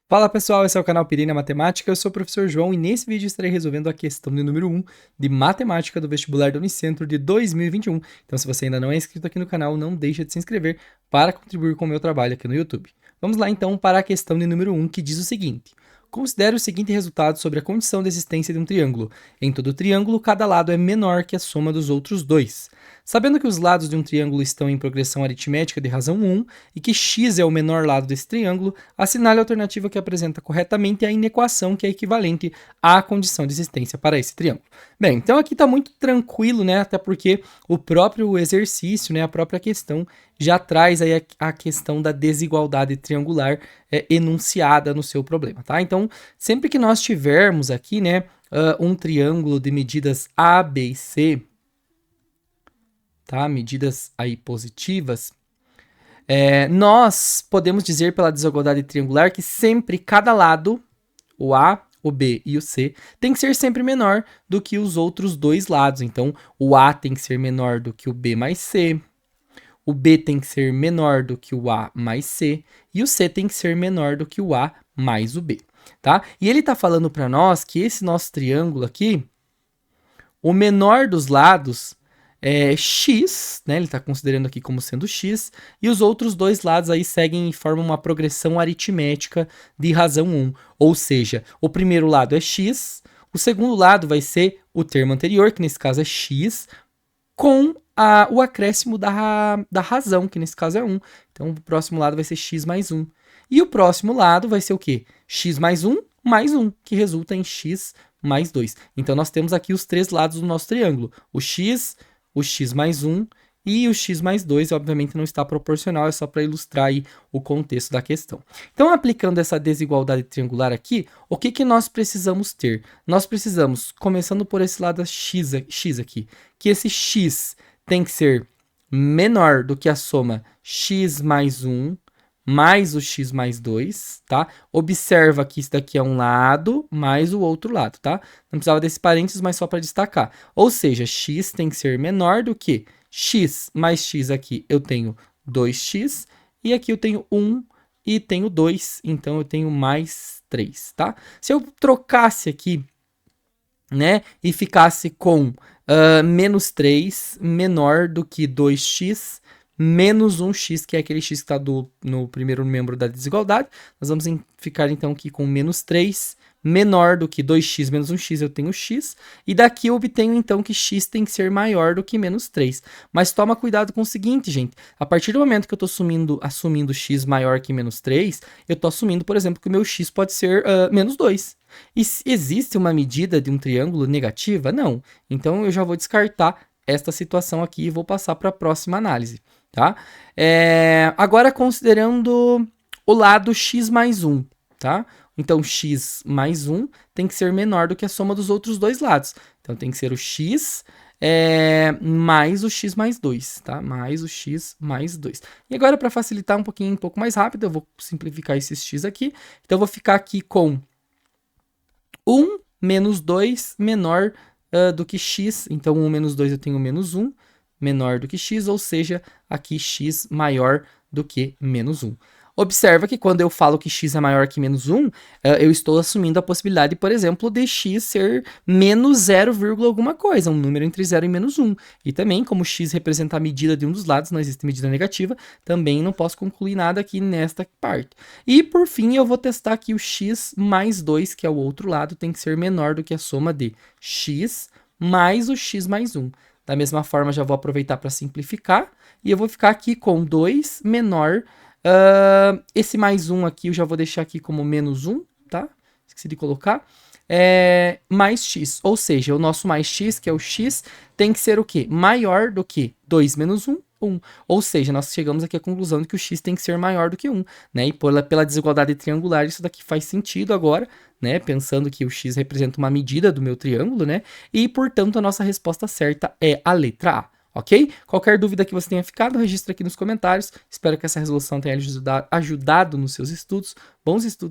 Fala pessoal, esse é o canal Pirina Matemática, eu sou o professor João e nesse vídeo estarei resolvendo a questão de número 1 de Matemática do vestibular da Unicentro de 2021. Então se você ainda não é inscrito aqui no canal, não deixa de se inscrever para contribuir com o meu trabalho aqui no YouTube. Vamos lá então para a questão de número 1 que diz o seguinte: considere o seguinte resultado sobre a condição de existência de um triângulo. Em todo triângulo, cada lado é menor que a soma dos outros dois. Sabendo que os lados de um triângulo estão em progressão aritmética de razão 1 e que x é o menor lado desse triângulo, assinale a alternativa que apresenta corretamente a inequação que é equivalente à condição de existência para esse triângulo. Bem, então aqui está muito tranquilo, né? Até porque o próprio exercício, né, a própria questão, já traz aí a questão da desigualdade triangular enunciada no seu problema, tá? Então, sempre que nós tivermos aqui, né, um triângulo de medidas A, B e C, tá? Medidas aí positivas, nós podemos dizer pela desigualdade triangular que sempre cada lado, o A, o B e o C, tem que ser sempre menor do que os outros dois lados. Então, o A tem que ser menor do que o B mais C, o B tem que ser menor do que o A mais C, e o C tem que ser menor do que o A mais o B, tá? E ele está falando para nós que esse nosso triângulo aqui, o menor dos lados é x, né? Ele está considerando aqui como sendo x, e os outros dois lados aí seguem e formam uma progressão aritmética de razão 1. Ou seja, o primeiro lado é x, o segundo lado vai ser o termo anterior, que nesse caso é x, com o acréscimo da razão, que nesse caso é 1. Então, o próximo lado vai ser x mais 1. E o próximo lado vai ser o quê? X mais 1, que resulta em x mais 2. Então, nós temos aqui os três lados do nosso triângulo. O x mais 1 e o x mais 2, obviamente, não está proporcional, é só para ilustrar aí o contexto da questão. Então, aplicando essa desigualdade triangular aqui, o que nós precisamos ter? Nós precisamos, começando por esse lado x aqui, que esse x tem que ser menor do que a soma x mais 1 mais o x mais 2, tá? Observa que isso daqui é um lado mais o outro lado, tá? Não precisava desse parênteses, mas só para destacar. Ou seja, x tem que ser menor do que x mais x aqui eu tenho 2x, e aqui eu tenho 1 e tenho 2, então eu tenho mais 3, tá? Se eu trocasse aqui, né, e ficasse com menos 3 menor do que 2x menos 1x, que é aquele x que está no primeiro membro da desigualdade. Nós vamos ficar então aqui com menos 3 menor do que 2x menos 1x, eu tenho x, e daqui eu obtenho então que x tem que ser maior do que menos 3. Mas toma cuidado com o seguinte, gente, a partir do momento que eu estou assumindo x maior que menos 3, eu estou assumindo, por exemplo, que o meu x pode ser menos 2. E existe uma medida de um triângulo negativa? Não. Então eu já vou descartar esta situação aqui e vou passar para a próxima análise, tá? Agora considerando o lado x mais 1, tá? Então x mais 1 tem que ser menor do que a soma dos outros dois lados. Então tem que ser o x mais o x mais 2, tá? Mais o x mais 2. E agora, para facilitar um pouco mais rápido, eu vou simplificar esses x aqui. Então eu vou ficar aqui com 1 menos 2 menor do que x. Então, 1 menos 2 eu tenho menos 1 menor do que x, ou seja, aqui x maior do que menos 1. Observa que quando eu falo que x é maior que menos 1, eu estou assumindo a possibilidade, por exemplo, de x ser menos 0, alguma coisa, um número entre 0 e menos 1. E também, como x representa a medida de um dos lados, não existe medida negativa, também não posso concluir nada aqui nesta parte. E, por fim, eu vou testar aqui o x mais 2, que é o outro lado, tem que ser menor do que a soma de x mais o x mais 1. Da mesma forma, já vou aproveitar para simplificar, e eu vou ficar aqui com 2 menor. Esse mais 1 aqui eu já vou deixar aqui como menos 1, tá? Esqueci de colocar. Mais x, ou seja, o nosso mais x, que é o x, tem que ser o quê? Maior do que 2 menos 1, 1. Ou seja, nós chegamos aqui à conclusão de que o x tem que ser maior do que 1, né? E pela desigualdade triangular, isso daqui faz sentido agora, né? Pensando que o x representa uma medida do meu triângulo, né? E, portanto, a nossa resposta certa é a letra A. Ok? Qualquer dúvida que você tenha ficado, registre aqui nos comentários. Espero que essa resolução tenha ajudado nos seus estudos. Bons estudos!